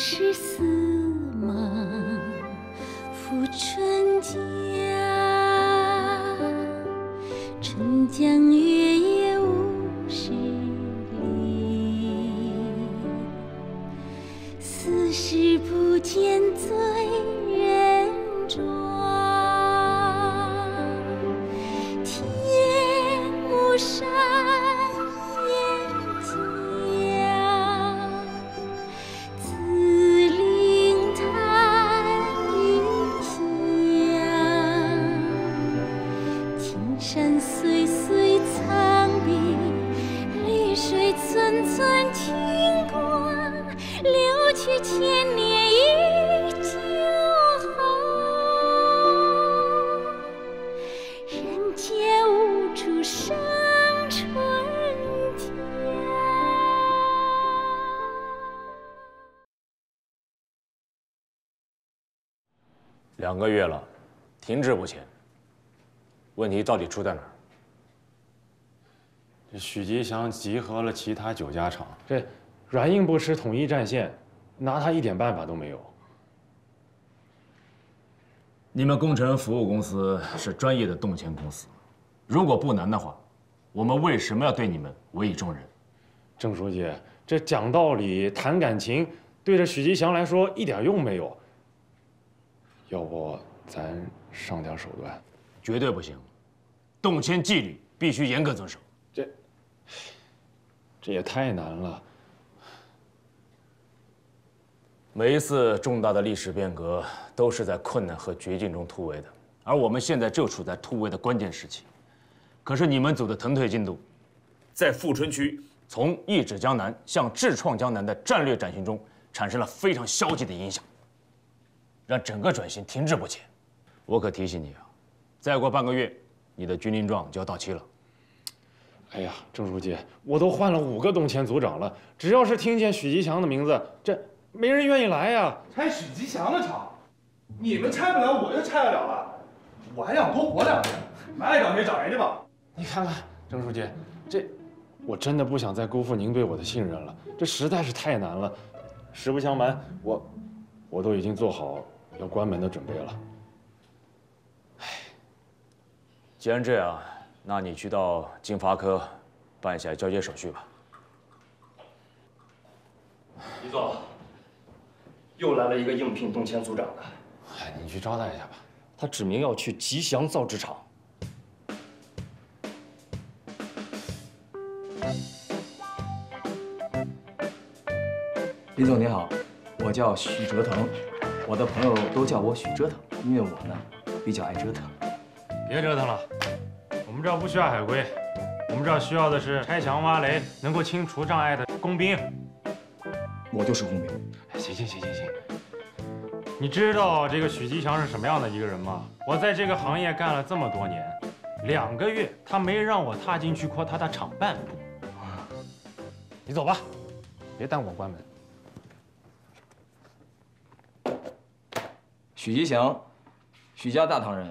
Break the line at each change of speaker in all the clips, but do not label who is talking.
是司马赴春江，春江月夜50里，斯时不见醉人庄。天目山烟江，紫岭潭云香。青山岁岁苍碧，绿水寸寸听过，流去千年依旧好。人间无处生春天。
2个月了，停滞不前。问题到底出在哪儿？
这许吉祥集合了其他9家厂，这软硬不吃统一战线，拿他一点办法都没有。
你们工程服务公司是专业的动迁公司，如果不难的话，我们为什么要对你们委以重任？
郑书记，这讲道理、谈感情，对着许吉祥来说一点用没有。要不咱上点手段？
绝对不行，动迁纪律必须严格遵守。
这也太难了。
每一次重大的历史变革都是在困难和绝境中突围的，而我们现在就处在突围的关键时期。可是你们组的腾退进度，在富春区从一指江南向智创江南的战略转型中产生了非常消极的影响，让整个转型停滞不前。我可提醒你啊，再过半个月，你的军令状就要到期了。
哎呀，郑书记，我都换了5个动迁组长了，只要是听见许吉祥的名字，这没人愿意来呀。
拆许吉祥的厂，你们拆不了，我就拆得了了。我还想多活2年，爱找谁找谁去吧。
你看看，郑书记，这我真的不想再辜负您对我的信任了，这实在是太难了。实不相瞒，我都已经做好要关门的准备了。
既然这样，那你去到经发科办一下交接手续吧。
李总，又来了一个应聘动迁组长的。
哎，你去招待一下吧。
他指明要去吉祥造纸厂。
李总您好，我叫许哲腾，我的朋友都叫我许折腾，因为我呢比较爱折腾。
别折腾了，我们这儿不需要海归，我们这儿需要的是拆墙挖雷能够清除障碍的工兵。
我就是工兵。
行，你知道这个许吉祥是什么样的一个人吗？我在这个行业干了这么多年，2个月他没让我踏进去过他的厂半步。你走吧，别耽误我关门。
许吉祥，许家大唐人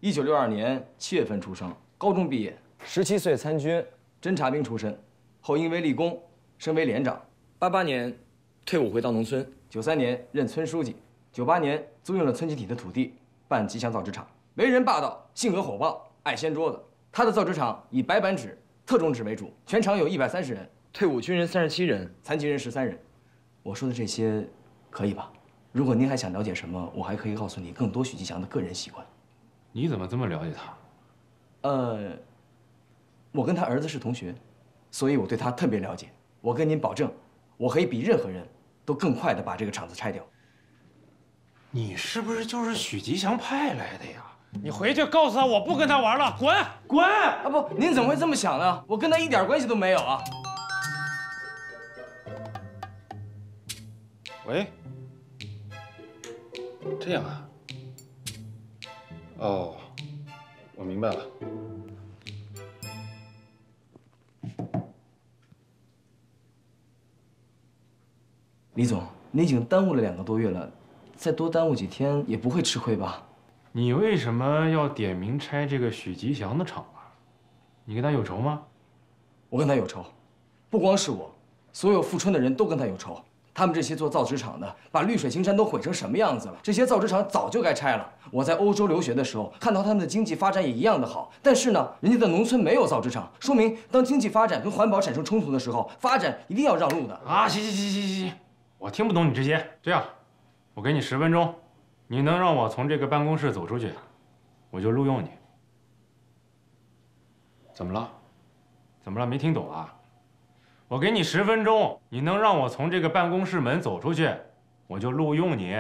，1962年7月份出生，高中毕业，17岁参军，侦察兵出身，后因为立功升为连长。88年退伍回到农村，93年任村书记，98年租用了村集体的土地办吉祥造纸厂。为人霸道，性格火爆，爱掀桌子。他的造纸厂以白板纸、特种纸为主，全厂有130人，退伍军人37人，残疾人13人。我说的这些可以吧？如果您还想了解什么，我还可以告诉你更多许吉祥的个人习惯。
你怎么这么了解他？
我跟他儿子是同学，所以我对他特别了解。我跟您保证，我可以比任何人都更快地把这个厂子拆掉。
你是不是就是许吉祥派来的呀？你回去告诉他，我不跟他玩了，滚！
啊不，您怎么会这么想呢？我跟他一点关系都没有啊。
喂，这样啊？哦，我明白了。
李总，你已经耽误了2个多月了，再多耽误几天也不会吃亏吧？
你为什么要点名拆这个许吉祥的厂啊？你跟他有仇吗？
我跟他有仇，不光是我，所有富春的人都跟他有仇。他们这些做造纸厂的，把绿水青山都毁成什么样子了？这些造纸厂早就该拆了。我在欧洲留学的时候，看到他们的经济发展也一样的好，但是呢，人家的农村没有造纸厂，说明当经济发展跟环保产生冲突的时候，发展一定要让路的。
啊，行，我听不懂你这些。这样，我给你10分钟，你能让我从这个办公室走出去，我就录用你。怎么了？怎么了？没听懂啊？我给你10分钟，你能让我从这个办公室门走出去，我就录用你。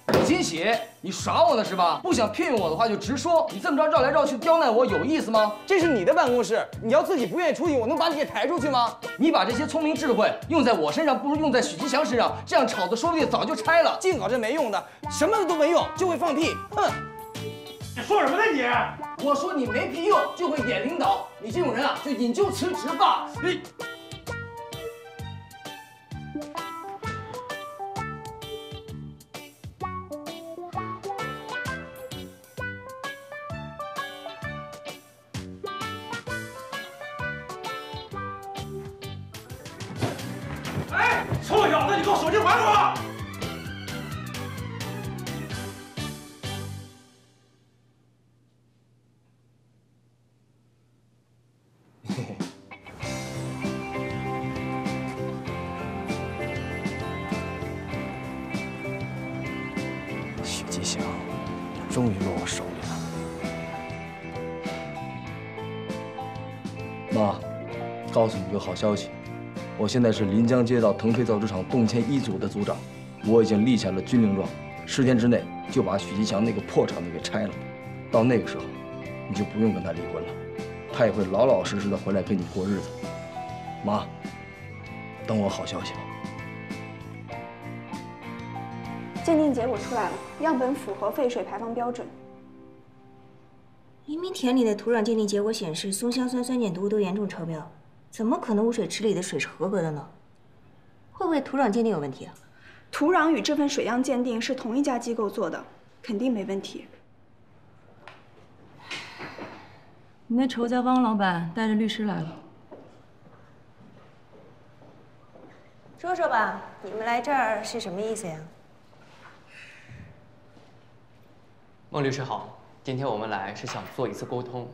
李金喜，你耍我呢是吧？不想聘用我的话就直说，你这么着绕来绕去刁难我有意思吗？
这是你的办公室，你要自己不愿意出去，我能把你给抬出去吗？
你把这些聪明智慧用在我身上，不如用在许吉祥身上，这样厂子说不定早就拆了。
净搞这没用的，什么都没用，就会放屁。哼！
你说什么呢你？
我说你没屁用，就会演领导，你这种人啊，就引咎辞职吧。你。
哎，臭小子，你给我手机还给我！
许吉祥，终于落我手里了。妈，告诉你个好消息，我现在是临江街道腾飞造纸厂动迁1组的组长，我已经立下了军令状，10天之内就把许吉祥那个破厂子给拆了。到那个时候，你就不用跟他离婚了，他也会老老实实的回来跟你过日子。妈，等我好消息吧。
鉴定结果出来了，样本符合废水排放标准。
明明田里的土壤鉴定结果显示，松香酸酸碱度都严重超标，怎么可能污水池里的水是合格的呢？会不会土壤鉴定有问题啊？
土壤与这份水样鉴定是同一家机构做的，肯定没问题。
你那仇家汪老板带着律师来了。
说说吧，你们来这儿是什么意思呀？
孟律师好，今天我们来是想做一次沟通。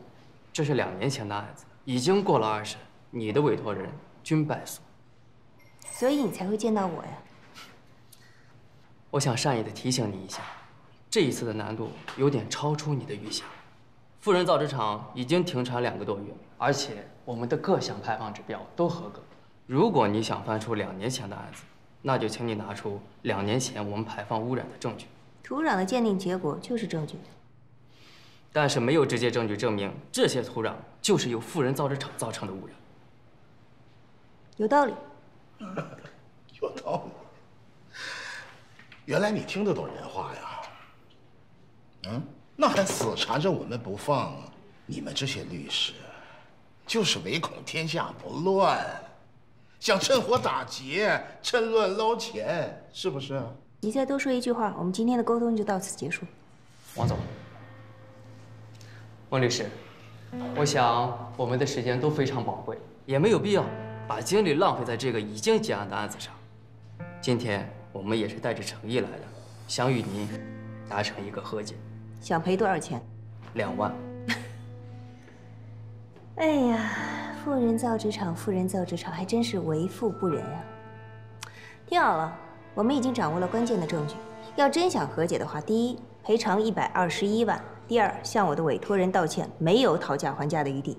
这是2年前的案子，已经过了2审，你的委托人均败诉，
所以你才会见到我呀。
我想善意的提醒你一下，这一次的难度有点超出你的预想。富人造纸厂已经停产2个多月，而且我们的各项排放指标都合格。如果你想翻出2年前的案子，那就请你拿出2年前我们排放污染的证据。
土壤的鉴定结果就是证据，
但是没有直接证据证明这些土壤就是由富人造纸厂造成的污染。
有道理。
有道理。原来你听得懂人话呀？嗯，那还死缠着我们不放啊？你们这些律师，就是唯恐天下不乱，想趁火打劫，趁乱捞钱，是不是？
你再多说一句话，我们今天的沟通就到此结束。
王总，孟律师，我想我们的时间都非常宝贵，也没有必要把精力浪费在这个已经结案的案子上。今天我们也是带着诚意来的，想与您达成一个和解。
想赔多少钱
？2万。
哎呀，富人造纸厂还真是为富不仁啊！听好了，我们已经掌握了关键的证据。要真想和解的话，第一，赔偿121万；第二，向我的委托人道歉，没有讨价还价的余地。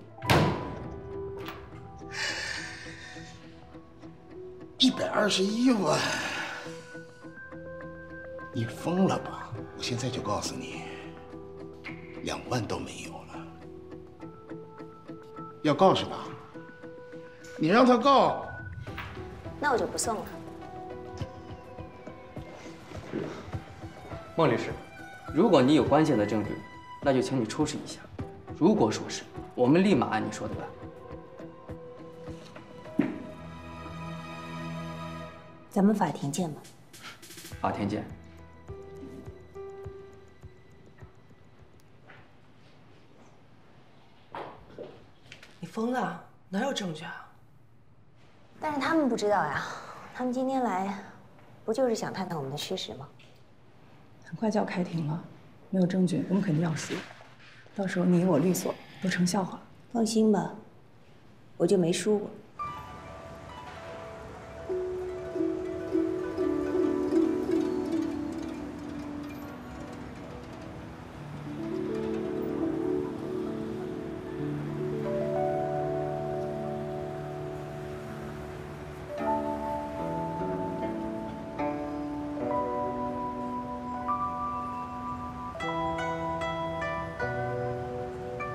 121万，你疯了吧？我现在就告诉你，2万都没有了。要告是吧？你让他告，
那我就不送了。
孟律师，如果你有关键的证据，那就请你出示一下。如果说是，我们立马按你说的办。
咱们法庭见吧。
法庭见。
你疯了？哪有证据啊？
大但是他们不知道呀，他们今天来，不就是想探探我们的虚实吗？
很快就要开庭了，没有证据，我们肯定要输。到时候你我律所都成笑话。
放心吧，我就没输过。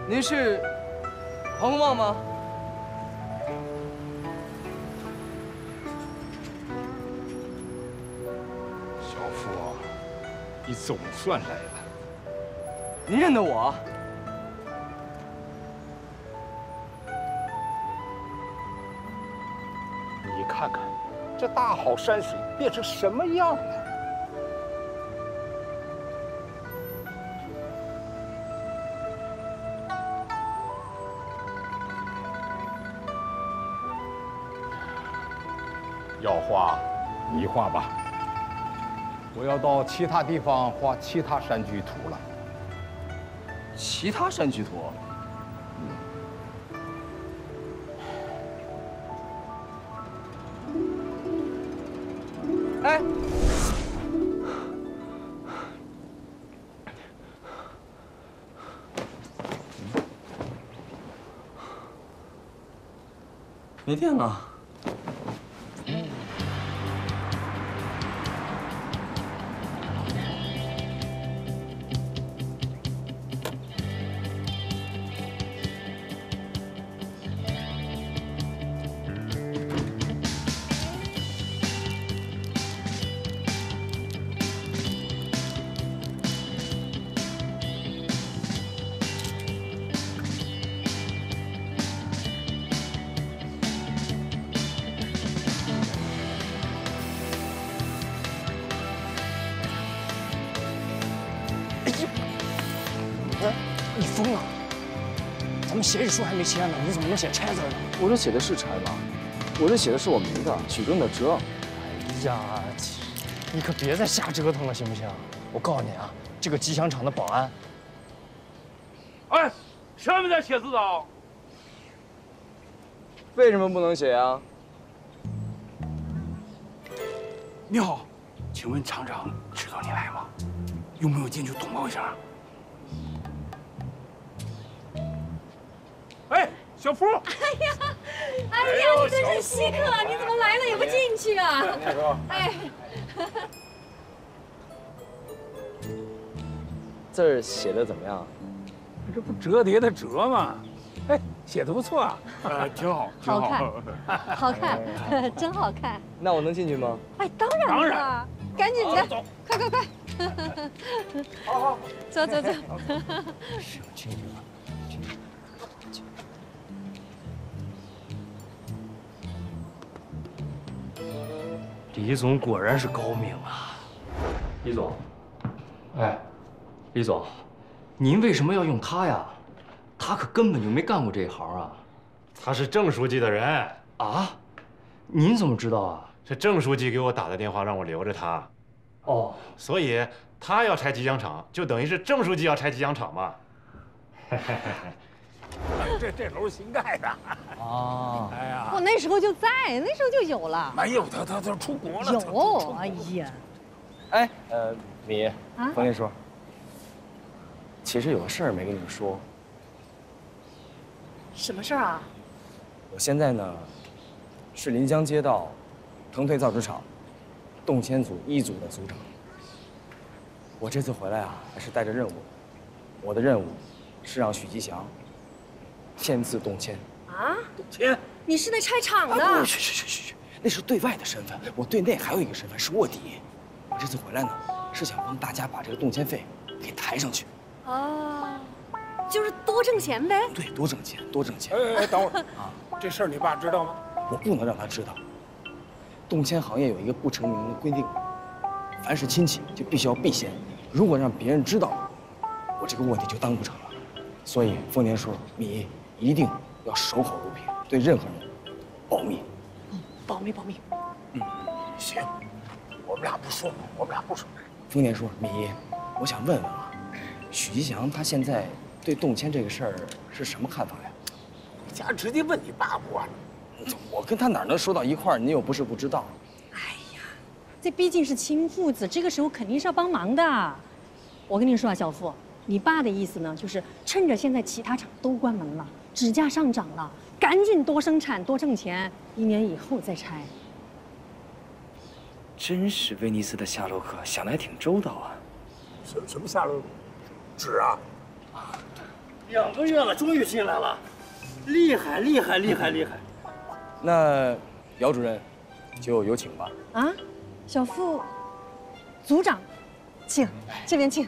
您是黄公望吗？
小傅，你总算来了。
您认得我？
你看看，这大好山水变成什么样了？ 要画，你画吧。我要到其他地方画其他山居图了。
其他山居图？哎，没电了。
你疯了！咱们协议书还没签呢，你怎么能写拆字呢？
我这写的是拆吗？我这写的是我名字许尊的哲。
哎呀，你可别再瞎折腾了，行不行？我告诉你啊，这个吉祥厂的保安，
哎，什么叫写字啊？
为什么不能写呀？
你好，请问厂长知道你来吗？有没有进去通报一下？ 哎，小福！
哎呀，你真是稀客，你怎么来了也不进去啊？哎，
字儿写的怎么样？
这不折叠的折吗？哎，写的不错啊，挺好，挺
好看，好看，真好看。
那我能进去吗？
哎，当然了，赶紧的，快快快！
好好，
走走走。
进去吧。
李总果然是高明啊！李总，哎，李总，您为什么要用他呀？他可根本就没干过这一行啊！
他是郑书记的人
啊？您怎么知道啊？
是郑书记给我打的电话，让我留着他。
哦，
所以他要拆吉祥厂，就等于是郑书记要拆吉祥厂嘛。
这楼新盖的
啊！
哎呀，
我那时候就在，那时候就有了。
没有，他出国了。
有，哎呀。
哎，米，
啊，
冯林叔，其实有个事儿没跟你们说。
什么事儿啊？
我现在呢，是临江街道腾退造纸厂动迁组1组的组长。我这次回来啊，还是带着任务。我的任务是让许吉祥签字动迁。
啊？
动迁？
你是那拆厂的？
去，那是对外的身份，我对内还有一个身份是卧底。我这次回来呢，是想帮大家把这个动迁费给抬上去。
哦，就是多挣钱呗。
对，多挣钱，多挣钱。
哎，等会儿啊，这事儿你爸知道吗？
我不能让他知道。动迁行业有一个不成文的规定，凡是亲戚就必须要避嫌。如果让别人知道了，我这个卧底就当不成了。所以丰年叔，你一定要守口如瓶，对任何人保密。
保密。行，我们俩不说。
丰年叔，米，我想问问啊，许吉祥他现在对动迁这个事儿是什么看法呀？
你家直接问你爸不完。
我跟他哪能说到一块儿？你又不是不知道。
这毕竟是亲父子，这个时候肯定是要帮忙的。我跟你说啊，小付，你爸的意思呢，就是趁着现在其他厂都关门了，纸价上涨了，赶紧多生产多挣钱，1年以后再拆。
真是威尼斯的夏洛克，想的还挺周到啊。
什么夏洛克？纸啊！2个月了，终于进来了，厉害！
那姚主任就有请吧。
啊，小付，组长，请这边请。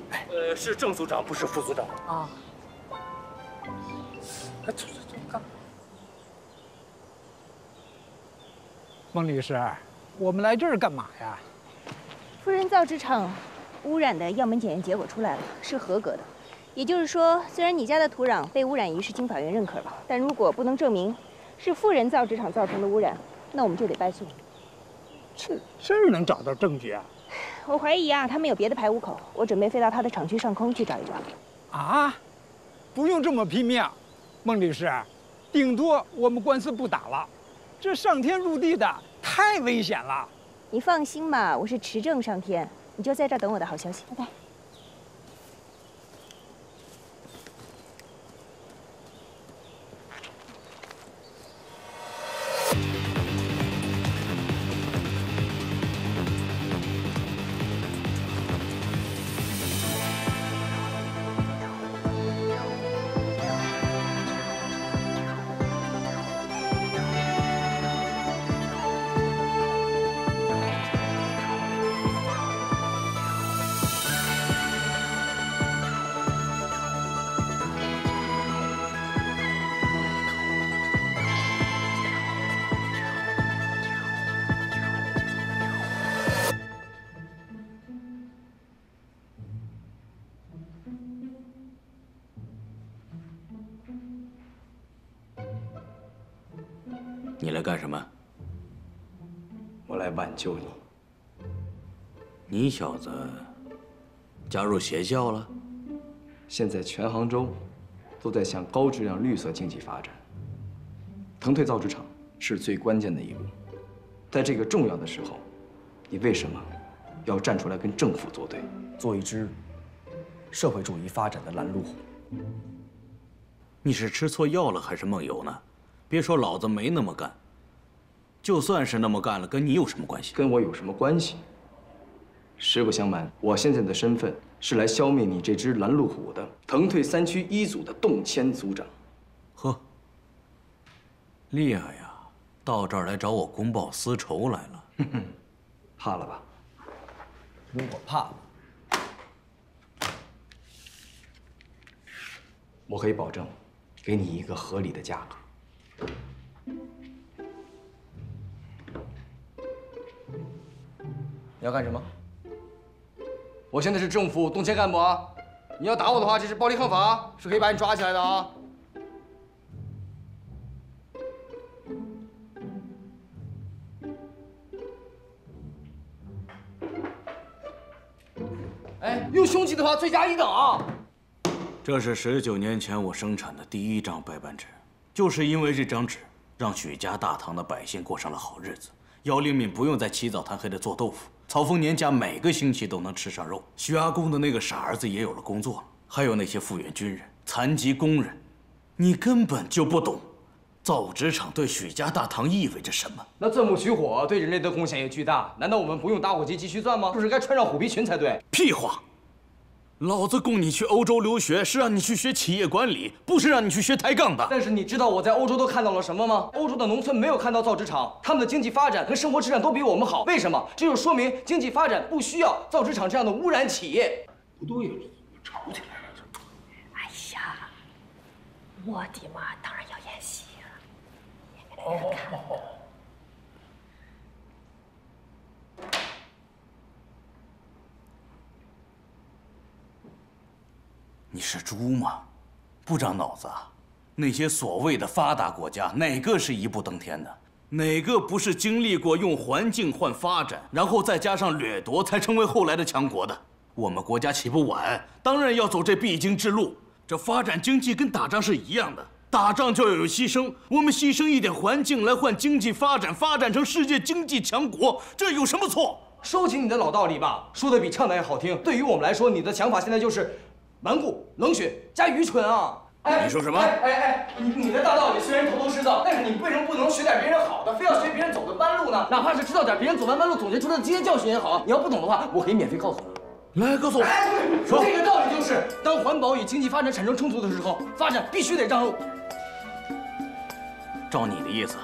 是郑组长，不是副组长。
啊。
这干嘛？
孟律师，我们来这儿干嘛呀？
富人造纸厂污染的样本检验结果出来了，是合格的。也就是说，虽然你家的土壤被污染仪是经法院认可了，但如果不能证明是富人造纸厂造成的污染，那我们就得败诉。
这儿能找到证据啊？
我怀疑啊，他们有别的排污口，我准备飞到他的厂区上空去找一找。
啊，不用这么拼命，孟律师，顶多我们官司不打了。这上天入地的太危险了。
你放心吧，我是持证上天，你就在这儿等我的好消息。拜拜。
你来干什么？
我来挽救你。
你小子加入邪教了？
现在全杭州都在向高质量绿色经济发展，腾退造纸厂是最关键的一步。在这个重要的时候，你为什么要站出来跟政府作对，做一只社会主义发展的拦路虎？
你是吃错药了还是梦游呢？别说老子没那么干，就算是那么干了，跟你有什么关系？
跟我有什么关系？实不相瞒，我现在的身份是来消灭你这只拦路虎的腾退3区1组的动迁组长。
呵，厉害呀！到这儿来找我公报私仇来了。
哼哼，怕了吧？如果怕了，我可以保证，给你一个合理的价格。你要干什么？我现在是政府动迁干部啊！你要打我的话，这是暴力抗法，是可以把你抓起来的啊！哎，用凶器的话，罪加1等啊！
这是19年前我生产的第1张白板纸，就是因为这张纸，让许家大堂的百姓过上了好日子。姚灵敏不用再起早贪黑的做豆腐，曹丰年家每个星期都能吃上肉，徐阿公的那个傻儿子也有了工作了，还有那些复员军人、残疾工人，你根本就不懂，造纸厂对许家大堂意味着什么。
那钻木取火对人类的贡献也巨大，难道我们不用打火机继续钻吗？是不是该穿上虎皮裙才对？
屁话！老子供你去欧洲留学，是让你去学企业管理，不是让你去学抬杠的。
但是你知道我在欧洲都看到了什么吗？欧洲的农村没有看到造纸厂，他们的经济发展和生活质量都比我们好。为什么？这就说明经济发展不需要造纸厂这样的污染企业。
不对呀，吵起来了。
哎呀，我的妈，当然要演戏了。
哦。
你是猪吗？不长脑子啊！那些所谓的发达国家，哪个是一步登天的？
哪个不是经历过用环境换发展，然后再加上掠夺，才成为后来的强国的？我们国家起步晚，当然要走这必经之路。这发展经济跟打仗是一样的，打仗就要有牺牲。我们牺牲一点环境来换经济发展，发展成世界经济强国，这有什么错？
收起你的老道理吧，说的比唱的还好听。对于我们来说，你的想法现在就是顽固、冷血加愚蠢啊！
你说什么？
你的大道理虽然头头是道，但是你为什么不能学点别人好的，非要学别人走的弯路呢？哪怕是知道点别人走弯路总结出来的经验教训也好。你要不懂的话，我可以免费告诉你。
来，告诉我。
说这个道理就是，当环保与经济发展产生冲突的时候，发展必须得让路。
照你的意思，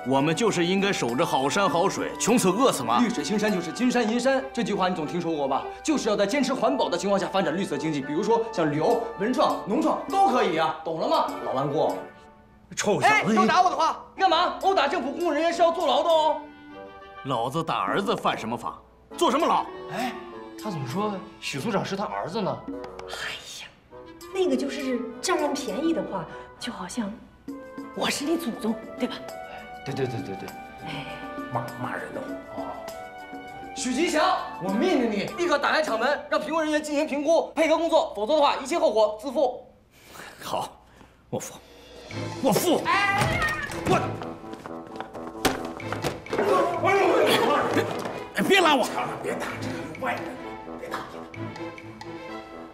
我们就是应该守着好山好水，穷死饿死吗？
绿水青山就是金山银山，这句话你总听说过吧？就是要在坚持环保的情况下发展绿色经济，比如说像铝、文创、农创都可以啊，懂了吗？老顽固，
臭小子！
都打我的话，干嘛？殴打政府公务人员是要坐牢的哦。
老子打儿子犯什么法？坐什么牢？
他怎么说许组长是他儿子呢？
那个就是占人便宜的话，就好像我是你祖宗，对吧？
对。骂人的话。
许吉祥，我命令你立刻打开厂门，让评估人员进行评估，配合工作，否则的话，一切后果自负。
好，我付。别拉我！
别打，这是外人，别打。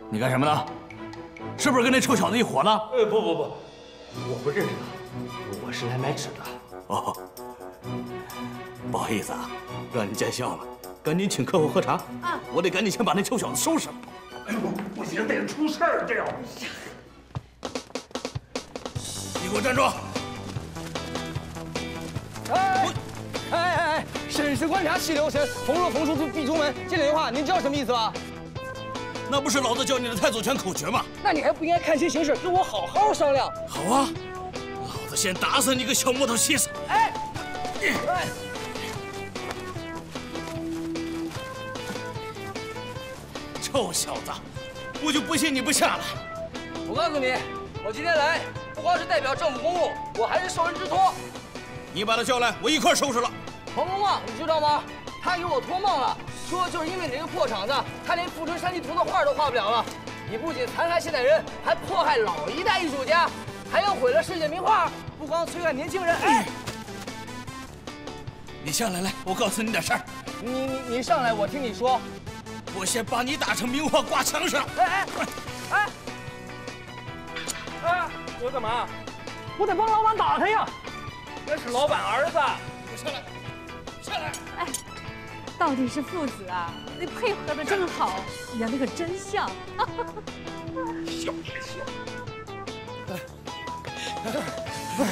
你干什么呢？是不是跟那臭小子一伙呢？
不，我不认识他，我是来买纸的。
哦，不好意思啊，让你见笑了，赶紧请客户喝茶。啊，我得赶紧先把那臭小子收拾了。
哎呦，不行，得出事儿，这要。
你给我站住！
审时观察，细留神，逢若逢出必中门。这两句话您知道什么意思吧？
那不是老子教你的太祖拳口诀吗？
那你还不应该看清形势，跟我好好商量。
好啊，老子先打死你个小木头西子！臭小子，我就不信你不下来！
我告诉你，我今天来不光是代表政府公务，我还是受人之托。
你把他叫来，我一块收拾了。
彭公望，你知道吗？他给我托梦了，说就是因为你这个破厂子，他连《富春山居图》的画都画不了了。你不仅残害现代人，还迫害老一代艺术家，还要毁了世界名画，不光摧毁年轻人。
你下来，我告诉你点事儿。
你上来，我听你说。
我先把你打成名画挂墙上。
你要干嘛？我得帮老板打他呀。那是老板儿子。
下来！
到底是父子啊，那配合的真好，演的可真像。
笑！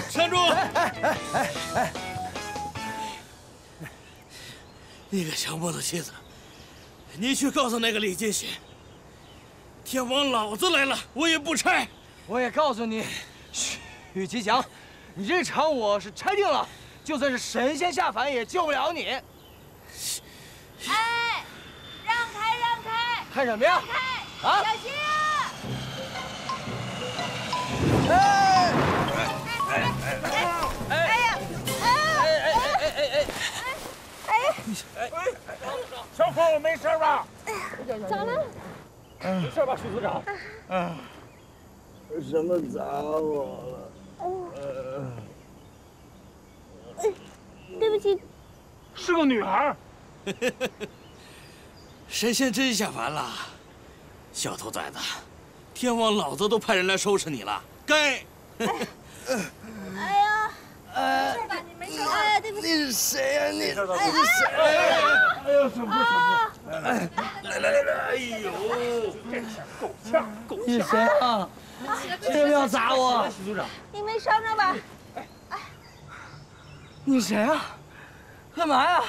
站住！你个小木头妻子，你去告诉那个李金喜，天王老子来了，我也不拆。
我也告诉你，许吉祥，你这场我是拆定了。就算是神仙下凡也救不了你！
让开！
看什么呀？
小心
小虎，没事吧？
咋了？
没事吧，许组长？什么砸我了？
对不起，
是个女孩。
神仙真下凡了，小兔崽子，天王老子都派人来收拾你了，该。
哎呀，没事吧？你没事吧？哎呀，对不起。
你是谁呀？你是谁？哎呦，什么？来！哎呦，这下够呛。
你谁啊？为什么要砸我？
许组长，
你没伤着吧？
你谁啊？干嘛呀？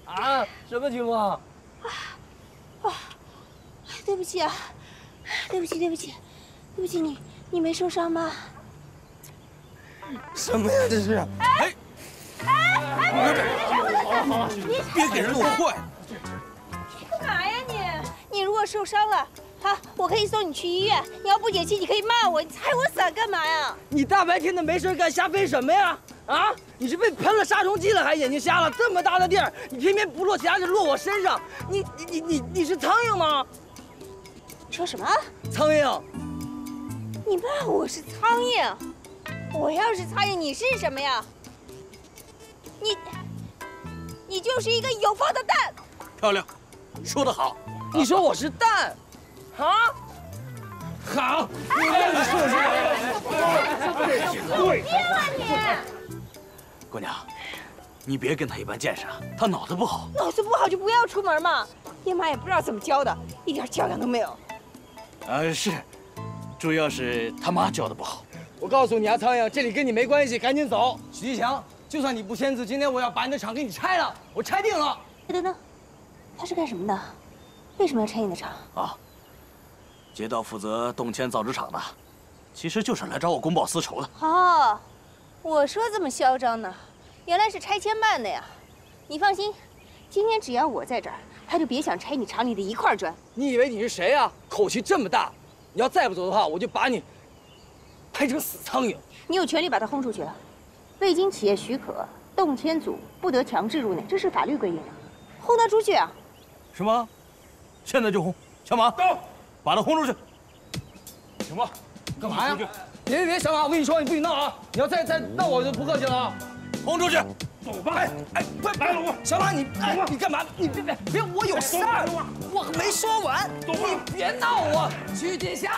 啊？什么情况？
对不起啊，对不起，你没受伤吧？
什么呀这是？
别给人弄坏。
干嘛呀你？你如果受伤了，好，我可以送你去医院。你要不解气，你可以骂我，你踩我伞干嘛呀？
你大白天的没事干，瞎飞什么呀？啊！你是被喷了杀虫剂了，还眼睛瞎了？这么大的地儿，你偏偏不落其他地，落我身上。你是苍蝇吗？
说什么？
苍蝇？
你骂我是苍蝇？我要是苍蝇，你是什么呀？你就是一个有缝的蛋。
漂亮，说得好。
你说我是蛋，啊？好，你让你说
对，别了你！
姑娘，你别跟他一般见识啊，他脑子不好。
脑子不好就不要出门嘛。爹妈也不知道怎么教的，一点教养都没有。
是，主要是他妈教的不好。
我告诉你啊，苍蝇，这里跟你没关系，赶紧走。许继强，就算你不签字，今天我要把你的厂给你拆了，我拆定了。
等等，他是干什么的？为什么要拆你的厂？
啊，街道负责动迁造纸厂的，其实就是来找我公报私仇的。
哦，我说这么嚣张呢，原来是拆迁办的呀。你放心，今天只要我在这儿，他就别想拆你厂里的一块砖。
你以为你是谁啊？口气这么大！你要再不走的话，我就把你拍成死苍蝇。
你有权利把他轰出去了。未经企业许可，动迁组不得强制入内，这是法律规定的。轰他出去啊！
什么？现在就轰！小马，到，把他轰出去。
行吧？干嘛呀？别，小马，我跟你说，你不许闹啊！你要再闹，我就不客气了啊！
轰出去！
走吧！
快来，老公！小马，你干嘛？你别，我有事儿，我没说完。你别闹我！徐锦祥，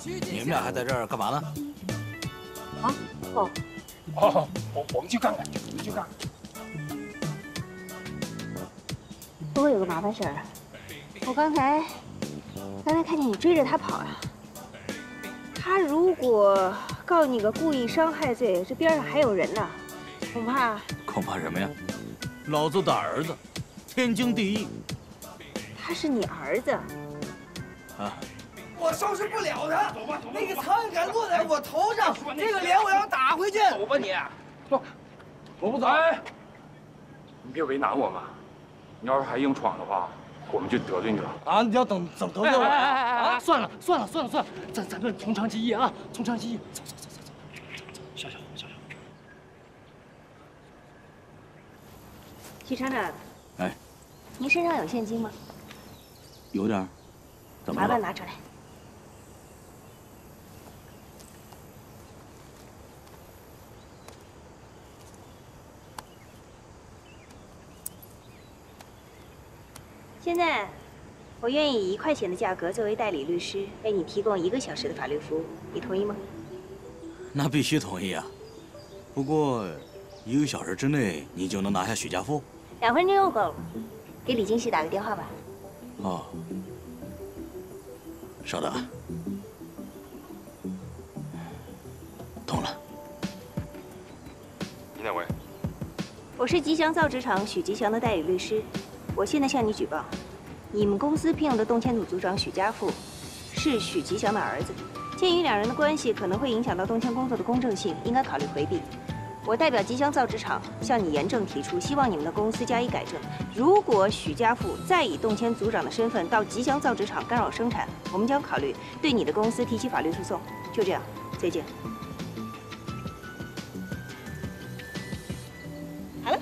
你们俩还在这儿干嘛呢？
啊？
我们去看看，去看看。
不过有个麻烦事儿，我刚才看见你追着他跑啊。他如果告你个故意伤害罪，这边上还有人呢，恐怕
什么呀？老子的儿子，天经地义。
他是你儿子
啊！
我收拾不了他。走吧，那个苍蝇敢落在我头上，这个脸我要打回去。
走吧你，走，我不走。哎，你别为难我们，你要是还硬闯的话，我们就得罪你了。
啊，你要怎么得罪我啊？
算了，咱们从长计议啊，从长计议。走，小。
许厂长，
哎，
您身上有现金吗？
有点，怎么了？
麻烦拿出来。现在，我愿意以1块钱的价格作为代理律师，为你提供1个小时的法律服务，你同意吗？
那必须同意啊！不过1个小时之内你就能拿下许家富
？2分钟就够了，给李金喜打个电话吧。
哦，稍等啊。通了。
你哪位？
我是吉祥造纸厂许吉祥的代理律师。我现在向你举报，你们公司聘用的动迁组组长许家富是许吉祥的儿子。鉴于2人的关系可能会影响到动迁工作的公正性，应该考虑回避。我代表吉祥造纸厂向你严正提出，希望你们的公司加以改正。如果许家富再以动迁组长的身份到吉祥造纸厂干扰生产，我们将考虑对你的公司提起法律诉讼。就这样，再见。好了。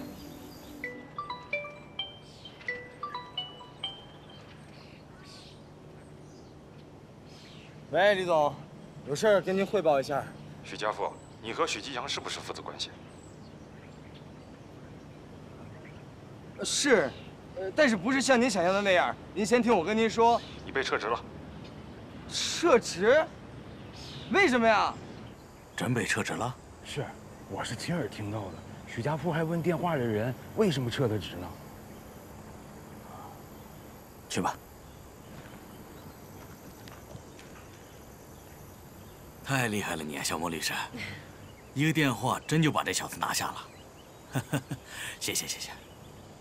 喂，李总，有事儿跟您汇报一下。
许家富，你和许吉祥是不是父子关系？
是，但是不是像您想象的那样。您先听我跟您说，
你被撤职了。
撤职？为什么呀？
真被撤职了？
是，我是亲耳听到的。许家富还问电话的人为什么撤的职呢？
去吧。太厉害了你啊，小莫律师，一个电话真就把这小子拿下了。谢谢。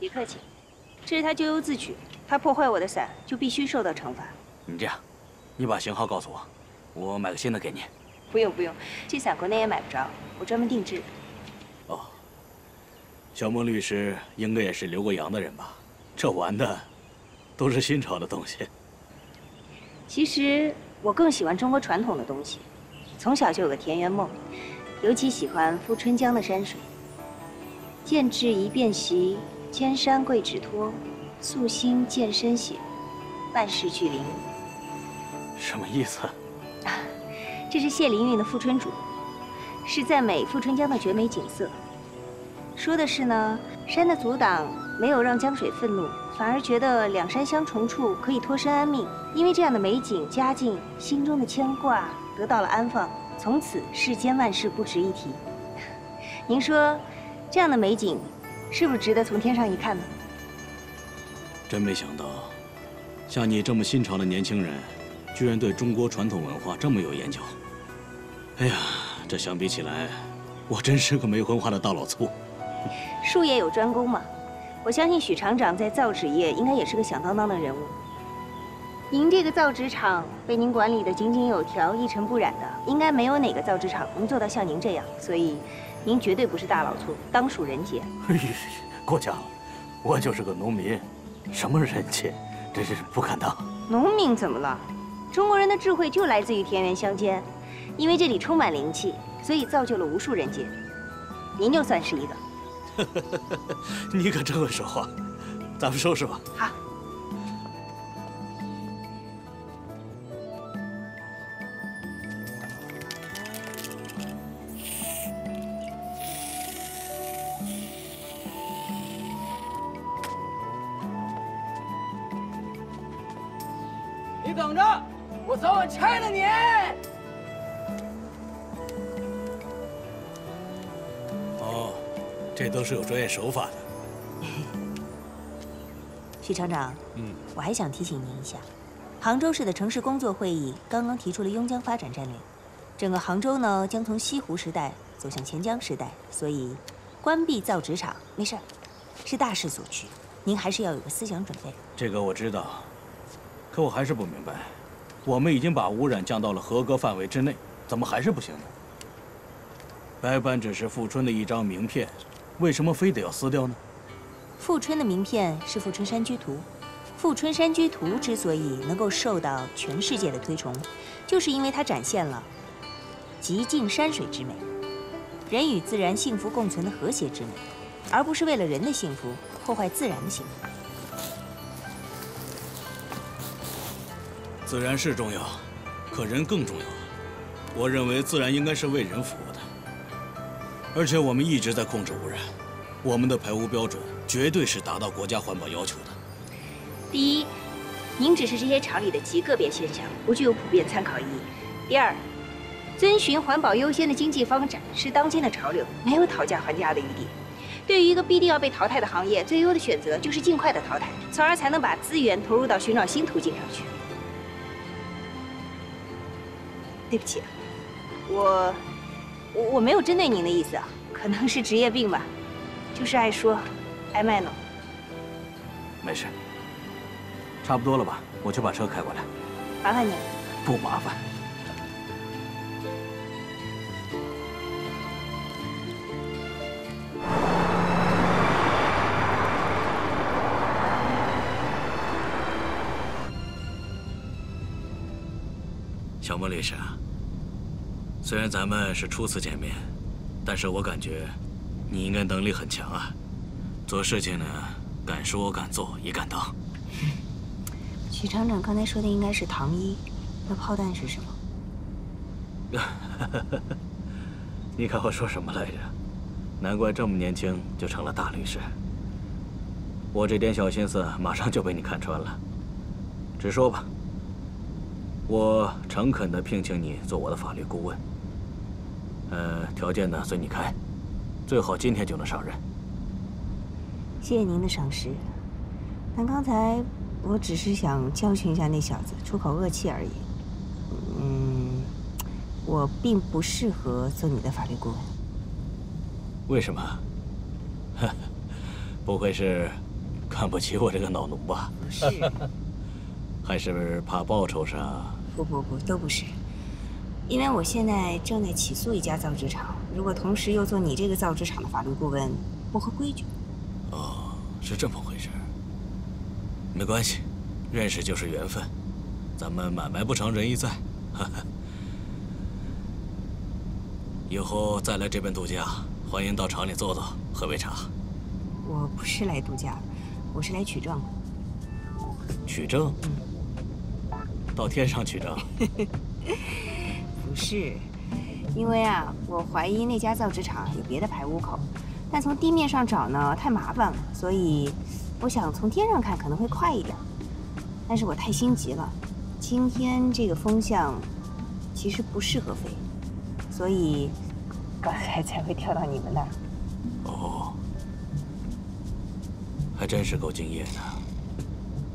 别客气，这是他咎由自取，他破坏我的伞就必须受到惩罚。
你这样，你把型号告诉我，我买个新的给你。
不用，这伞国内也买不着，我专门定制。
哦，小莫律师应该也是留过洋的人吧？这玩的都是新潮的东西。
其实我更喜欢中国传统的东西。从小就有个田园梦，尤其喜欢富春江的山水。见质一遍习，千山贵指托，素心见深写，万事俱灵。
什么意思？
这是谢灵运的《富春主》，是赞美富春江的绝美景色。说的是呢，山的阻挡没有让江水愤怒，反而觉得两山相重处可以脱身安命，因为这样的美景加尽心中的牵挂，得到了安放。从此世间万事不值一提。您说，这样的美景，是不是值得从天上一看呢？
真没想到，像你这么新潮的年轻人，居然对中国传统文化这么有研究。哎呀，这相比起来，我真是个没文化的大老粗。
术业有专攻嘛，我相信许厂长在造纸业应该也是个响当当的人物。您这个造纸厂被您管理的井井有条、一尘不染的，应该没有哪个造纸厂能做到像您这样。所以，您绝对不是大老粗，当属人杰。
过奖了，我就是个农民，什么人杰，真是不敢当。
农民怎么了？中国人的智慧就来自于田园乡间，因为这里充满灵气，所以造就了无数人杰。您就算是一个。
你可真会说话，咱们收拾吧。
好。
你等着，我早晚拆了你！
哦，这都是有专业手法的。
许厂长，我还想提醒您一下，杭州市的城市工作会议刚刚提出了邕江发展战略，整个杭州呢将从西湖时代走向钱江时代，所以关闭造纸厂没事儿，是大势所趋，您还是要有个思想准备。
这个我知道，可我还是不明白，我们已经把污染降到了合格范围之内，怎么还是不行呢？白板只是富春的一张名片，为什么非得要撕掉呢？
富春的名片是《富春山居图》，《富春山居图》之所以能够受到全世界的推崇，就是因为它展现了极尽山水之美，人与自然幸福共存的和谐之美，而不是为了人的幸福破坏自然的幸福。
自然是重要，可人更重要。我认为自然应该是为人服务的，而且我们一直在控制污染，我们的排污标准绝对是达到国家环保要求的。
第一，您只是这些厂里的极个别现象，不具有普遍参考意义。第二，遵循环保优先的经济发展是当今的潮流，没有讨价还价的余地。对于一个必定要被淘汰的行业，最优的选择就是尽快的淘汰，从而才能把资源投入到寻找新途径上去。对不起，我没有针对您的意思啊，可能是职业病吧，就是爱说，爱卖弄。
没事，差不多了吧？我去把车开过来。
麻烦你。
不麻烦。小孟律师啊，虽然咱们是初次见面，但是我感觉你应该能力很强啊，做事情呢敢说敢做也敢当。
许厂长刚才说的应该是糖衣，那炮弹是什么？
你看我说什么来着？难怪这么年轻就成了大律师。我这点小心思马上就被你看穿了。直说吧，我诚恳地聘请你做我的法律顾问。条件呢随你开，最好今天就能上任。
谢谢您的赏识，但刚才我只是想教训一下那小子，出口恶气而已。我并不适合做你的法律顾问。
为什么？不会是看不起我这个老农吧？
不是。
还是怕报酬上？
不，都不是。因为我现在正在起诉一家造纸厂，如果同时又做你这个造纸厂的法律顾问，不合规矩。
哦，是这么回事。没关系，认识就是缘分，咱们买卖不成仁义在。以后再来这边度假，欢迎到厂里坐坐，喝杯茶。
我不是来度假的，我是来取证的。
取证？到天上取证？
不是，因为啊，我怀疑那家造纸厂有别的排污口，但从地面上找呢太麻烦了，所以我想从天上看可能会快一点。但是我太心急了，今天这个风向其实不适合飞，所以刚才才会跳到你们那儿。
哦，还真是够敬业的，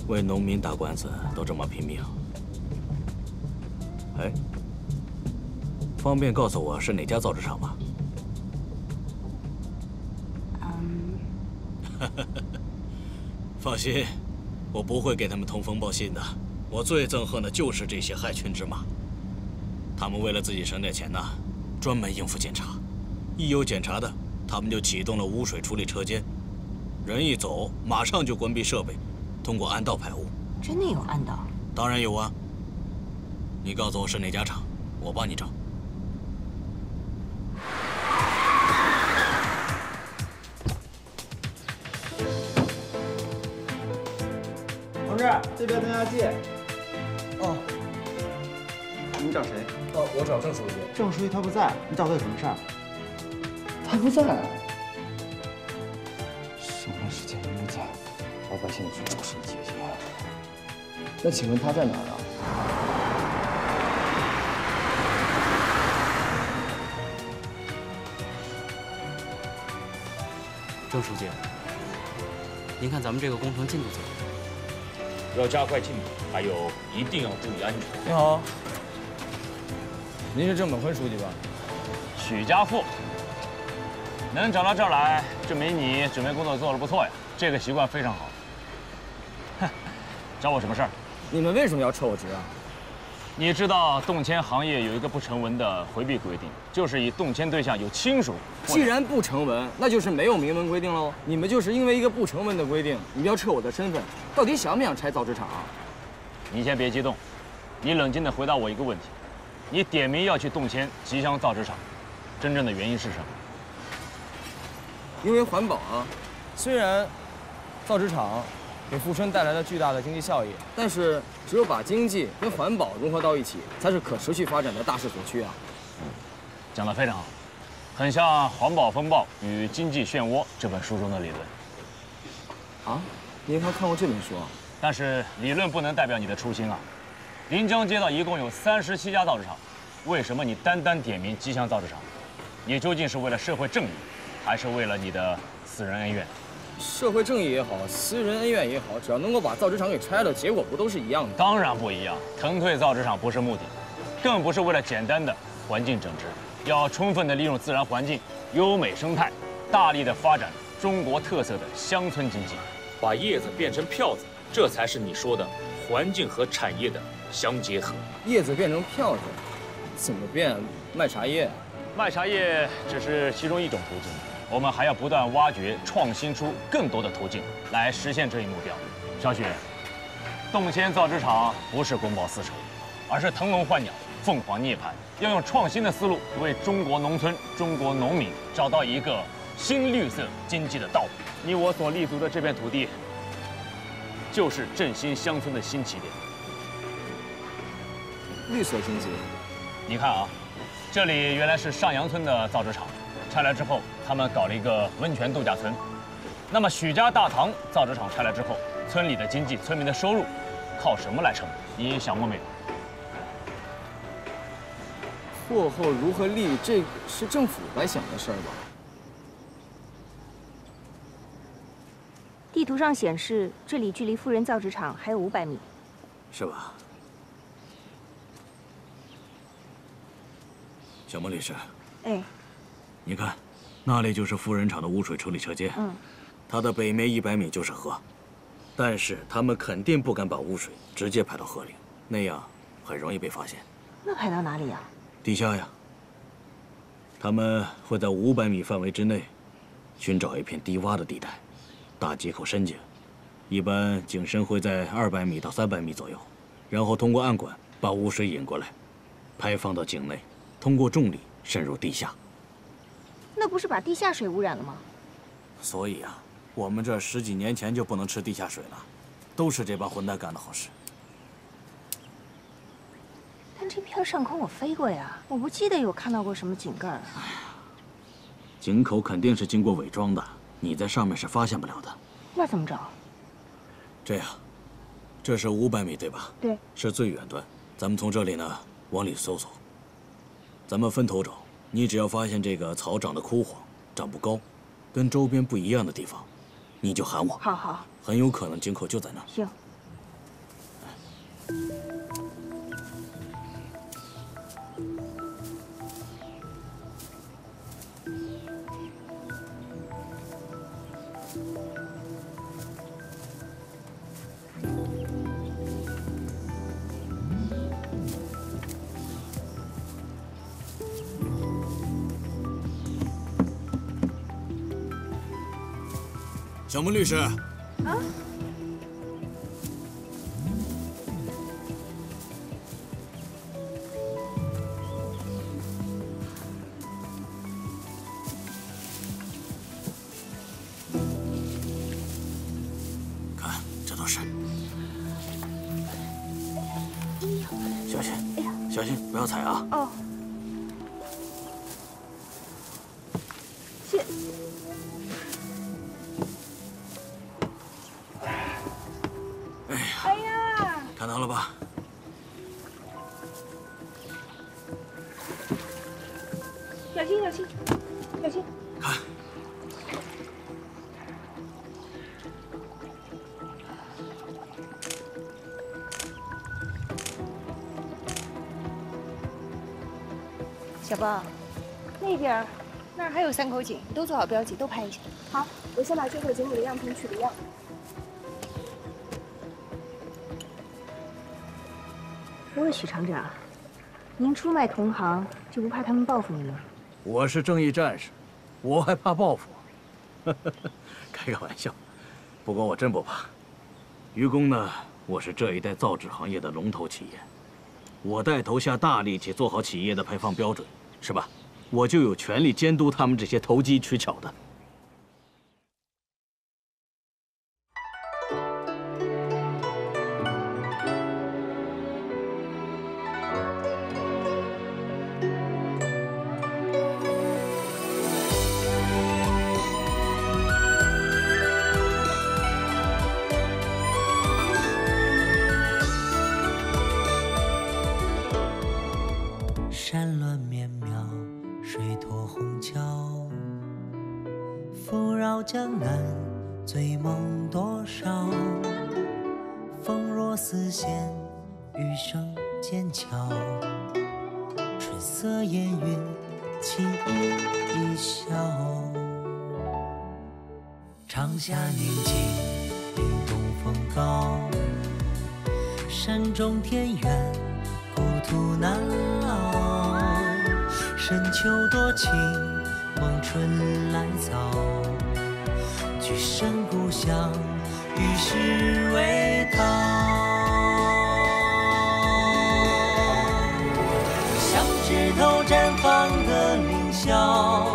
为农民打官司都这么拼命。哎，方便告诉我是哪家造纸厂吗？放心，我不会给他们通风报信的。我最憎恨的就是这些害群之马。他们为了自己省点钱呢，专门应付检查。一有检查的，他们就启动了污水处理车间。人一走，马上就关闭设备，通过暗道排污。
真的有暗道？
当然有啊。你告诉我是哪家厂，我帮你找。
同志，这边增压器。哦。你找谁？
哦，我找郑书记。
郑书记他不在，你找他有什么事儿？他不在。上班时间人不在，老百姓去找谁解决？那请问他在哪儿啊？
郑书记，您看咱们这个工程进度怎么样？
要加快进度，还有一定要注意安全。
你好，您是郑本坤书记吧？
许家富，能找到这儿来，证明你准备工作做得不错呀，这个习惯非常好。哼，找我什么事儿？
你们为什么要撤我职啊？
你知道动迁行业有一个不成文的回避规定，就是以动迁对象有亲属。
既然不成文，那就是没有明文规定喽。你们就是因为一个不成文的规定，你们要撤我的身份，到底想不想拆造纸厂啊？
你先别激动，你冷静地回答我一个问题：你点名要去动迁吉祥造纸厂，真正的原因是什么？
因为环保啊。虽然造纸厂给富春带来了巨大的经济效益，但是只有把经济跟环保融合到一起，才是可持续发展的大势所趋啊。
讲得非常好，很像《环保风暴与经济漩涡》这本书中的理论。
啊，您还看过这本书啊？
但是理论不能代表你的初心啊。临江街道一共有37家造纸厂，为什么你单单点名吉祥造纸厂？你究竟是为了社会正义，还是为了你的私人恩怨？
社会正义也好，私人恩怨也好，只要能够把造纸厂给拆了，结果不都是一样的？
当然不一样。腾退造纸厂不是目的，更不是为了简单的环境整治，要充分的利用自然环境、优美生态，大力的发展中国特色的乡村经济，
把叶子变成票子，这才是你说的环境和产业的相结合。
叶子变成票子，怎么变？卖茶叶？
卖茶叶只是其中一种途径。我们还要不断挖掘、创新出更多的途径来实现这一目标。小许，动迁造纸厂不是公报私仇，而是腾笼换鸟、凤凰涅槃。要用创新的思路，为中国农村、中国农民找到一个新绿色经济的道路。你我所立足的这片土地，就是振兴乡村的新起点。
绿色经济，
你看啊，这里原来是上阳村的造纸厂。拆来之后，他们搞了一个温泉度假村。那么许家大堂造纸厂拆来之后，村里的经济、村民的收入，靠什么来撑？你想过没有？
祸后如何立，这是政府该想的事儿吧？
地图上显示，这里距离富人造纸厂还有500米，
是吧？小孟律师，
哎。
你看，那里就是富人厂的污水处理车间。它的北面100米就是河，但是他们肯定不敢把污水直接排到河里，那样很容易被发现。
那排到哪里呀？
地下呀。他们会在500米范围之内，寻找一片低洼的地带，大几口深井，一般井深会在200米到300米左右，然后通过暗管把污水引过来，排放到井内，通过重力渗入地下。
那不是把地下水污染了吗？
所以啊，我们这10几年前就不能吃地下水了，都是这帮混蛋干的好事。
但这片上空我飞过呀，我不记得有看到过什么井盖儿。
井口肯定是经过伪装的，你在上面是发现不了的。
那怎么找？
这样，这是500米对吧？
对，
是最远端。咱们从这里呢往里搜搜。咱们分头找，你只要发现这个草长得枯黄、长不高，跟周边不一样的地方，你就喊我。
好好。
很有可能井口就在那儿。
行。
小孟律师。
啊？
看，这都是。小心，小心，不要踩啊！
哦。谢。
哎呀！看到了吧？
小心，小心，小心！
看。
小豹，那边那儿还有3口井，你都做好标记，都拍一下。
好，我先把这口井里的样品取个样。
不过许厂长，您出卖同行，就不怕他们报复你吗？
我是正义战士，我还怕报复？开个玩笑。不过我真不怕。愚公呢，我是这一代造纸行业的龙头企业，我带头下大力气做好企业的排放标准，是吧？我就有权利监督他们这些投机取巧的。
山峦绵渺，水托虹桥，浮绕江南，醉梦多少？风若丝线，雨声渐悄，春色烟云，轻一笑。长夏宁静，凛冬风高，山中田园，故土难老。深秋多情，梦春来早。举身故乡，与世为道。像枝头绽放的凌霄，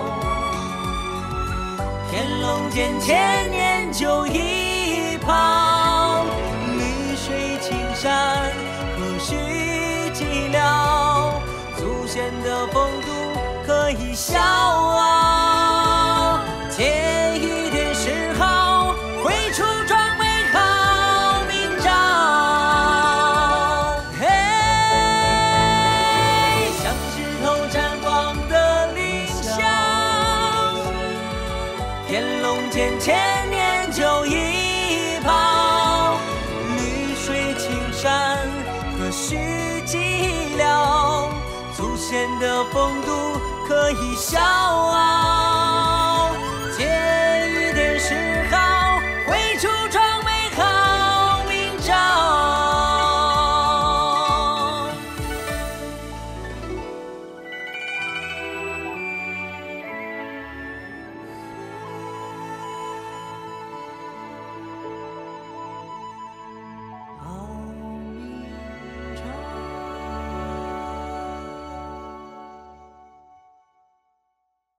天龙间千年酒一泡。绿水青山，何须寂寥？祖先的风度可以笑傲。借一点嗜好，绘出壮美好明朝。嘿，像枝头绽放的凌霄，天龙间千年酒一泡。绿水青山，何须寂寥？祖先的风度可以笑傲。